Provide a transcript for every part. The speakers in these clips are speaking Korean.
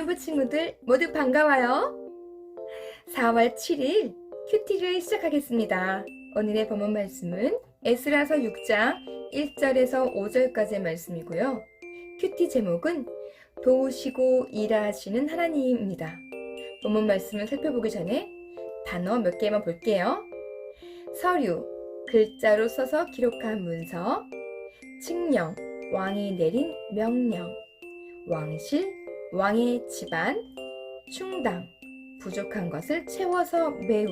유튜브 친구들 모두 반가워요. 4월 7일 큐티를 시작하겠습니다. 오늘의 본문 말씀은 에스라서 6장 1절에서 5절까지의 말씀이고요. 큐티 제목은 도우시고 일하시는 하나님입니다. 본문 말씀을 살펴보기 전에 단어 몇 개만 볼게요. 서류, 글자로 써서 기록한 문서, 칙령, 왕이 내린 명령, 왕실, 왕의 집안, 충당, 부족한 것을 채워서 메움,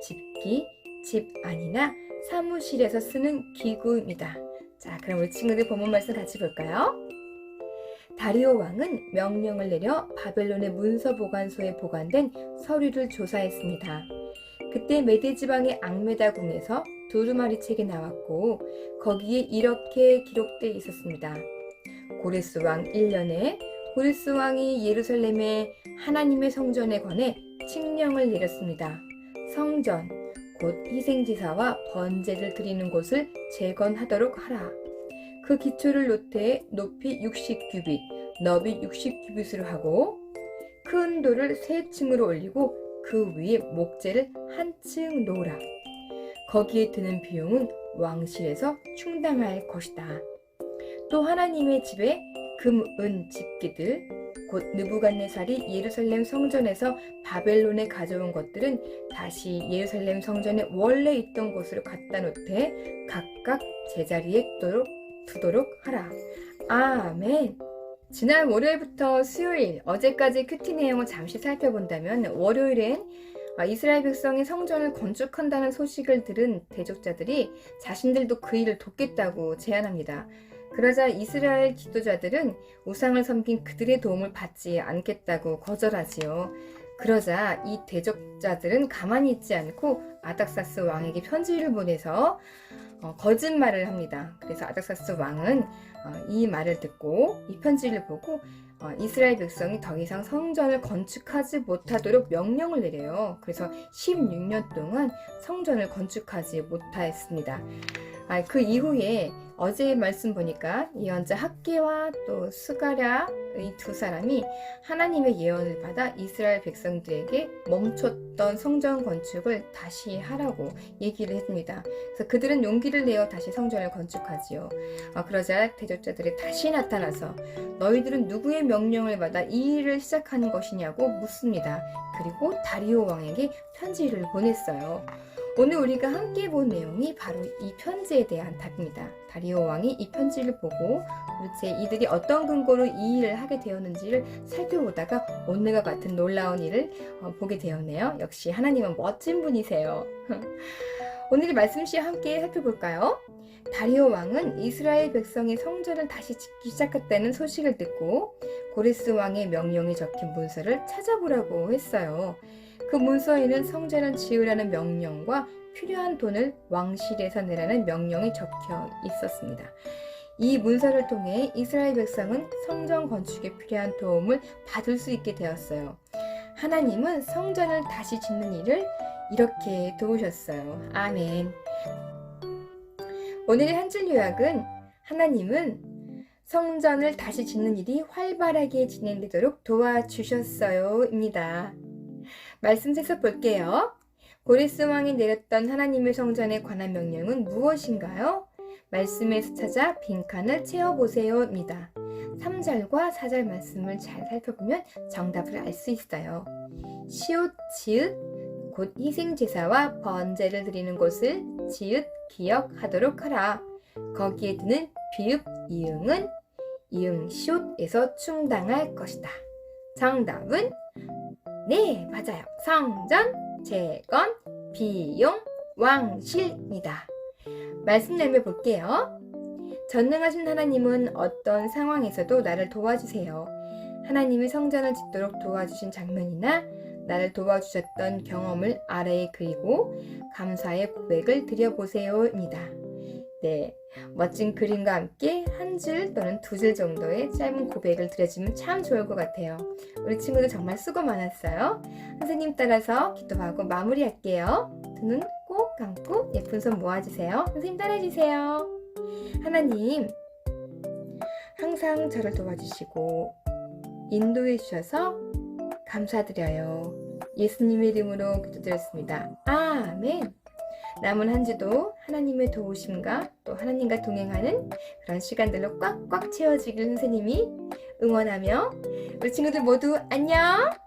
집기, 집 안이나 사무실에서 쓰는 기구입니다. 자, 그럼 우리 친구들 본문 말씀 같이 볼까요? 다리오 왕은 명령을 내려 바벨론의 문서 보관소에 보관된 서류를 조사했습니다. 그때 메대 지방의 앙메다 궁에서 두루마리 책이 나왔고 거기에 이렇게 기록되어 있었습니다. 고레스 왕 1년에 고레스 왕이 예루살렘의 하나님의 성전에 관해 칙령을 내렸습니다. 성전, 곧 희생제사와 번제를 드리는 곳을 재건하도록 하라. 그 기초를 노태에 높이 60규빗, 너비 60규빗으로 하고 큰 돌을 3층으로 올리고 그 위에 목재를 한 층 놓으라. 거기에 드는 비용은 왕실에서 충당할 것이다. 또 하나님의 집에 금, 은 집기들, 곧 느부갓네살이 예루살렘 성전에서 바벨론에 가져온 것들은 다시 예루살렘 성전에 원래 있던 곳으로 갖다 놓되 각각 제자리에 두도록 하라. 아멘. 지난 월요일부터 수요일, 어제까지 큐티 내용을 잠시 살펴본다면 월요일엔 이스라엘 백성이 성전을 건축한다는 소식을 들은 대족자들이 자신들도 그 일을 돕겠다고 제안합니다. 그러자 이스라엘 지도자들은 우상을 섬긴 그들의 도움을 받지 않겠다고 거절하지요. 그러자 이 대적자들은 가만히 있지 않고 아닥사스 왕에게 편지를 보내서 거짓말을 합니다. 그래서 아닥사스 왕은 이 말을 듣고 이 편지를 보고 이스라엘 백성이 더 이상 성전을 건축하지 못하도록 명령을 내려요. 그래서 16년 동안 성전을 건축하지 못하였습니다. 그 이후에 어제의 말씀 보니까 예언자 학개와 또 스가랴 이 두 사람이 하나님의 예언을 받아 이스라엘 백성들에게 멈췄던 성전 건축을 다시 하라고 얘기를 했습니다. 그래서 그들은 용기를 내어 다시 성전을 건축하지요. 그러자 대적자들이 다시 나타나서 너희들은 누구의 명령을 받아 이 일을 시작하는 것이냐고 묻습니다. 그리고 다리오 왕에게 편지를 보냈어요. 오늘 우리가 함께 본 내용이 바로 이 편지에 대한 답입니다. 다리오 왕이 이 편지를 보고 도대체 이들이 어떤 근거로 이 일을 하게 되었는지를 살펴보다가 오늘과 같은 놀라운 일을 보게 되었네요. 역시 하나님은 멋진 분이세요. 오늘의 말씀시 함께 살펴볼까요? 다리오 왕은 이스라엘 백성이 성전을 다시 짓기 시작했다는 소식을 듣고 고레스 왕의 명령이 적힌 문서를 찾아보라고 했어요. 그 문서에는 성전을 지으라는 명령과 필요한 돈을 왕실에서 내라는 명령이 적혀 있었습니다. 이 문서를 통해 이스라엘 백성은 성전 건축에 필요한 도움을 받을 수 있게 되었어요. 하나님은 성전을 다시 짓는 일을 이렇게 도우셨어요. 아멘. 오늘의 한 줄 요약은 하나님은 성전을 다시 짓는 일이 활발하게 진행되도록 도와주셨어요 입니다. 말씀 해석 볼게요. 고레스 왕이 내렸던 하나님의 성전에 관한 명령은 무엇인가요? 말씀에서 찾아 빈칸을 채워보세요 입니다. 3절과 4절 말씀을 잘 살펴보면 정답을 알 수 있어요. 시옷, 지읒, 곧 희생제사와 번제를 드리는 곳을 지읒, 기억하도록 하라. 거기에 드는 비읍, 이응은 이응, 시옷에서 충당할 것이다. 정답은 네, 맞아요. 성전, 재건, 비용, 왕실입니다. 말씀 내며 볼게요. 전능하신 하나님은 어떤 상황에서도 나를 도와주세요. 하나님이 성전을 짓도록 도와주신 장면이나 나를 도와주셨던 경험을 아래에 그리고 감사의 고백을 드려보세요입니다. 네, 멋진 그림과 함께 한 줄 또는 2줄 정도의 짧은 고백을 드려주면 참 좋을 것 같아요. 우리 친구들 정말 수고 많았어요. 선생님 따라서 기도하고 마무리할게요. 두 눈 꼭 감고 예쁜 손 모아주세요. 선생님 따라해주세요. 하나님, 항상 저를 도와주시고 인도해 주셔서 감사드려요. 예수님의 이름으로 기도드렸습니다. 아멘. 남은 한 주도 하나님의 도우심과 또 하나님과 동행하는 그런 시간들로 꽉꽉 채워지길 선생님이 응원하며 우리 친구들 모두 안녕!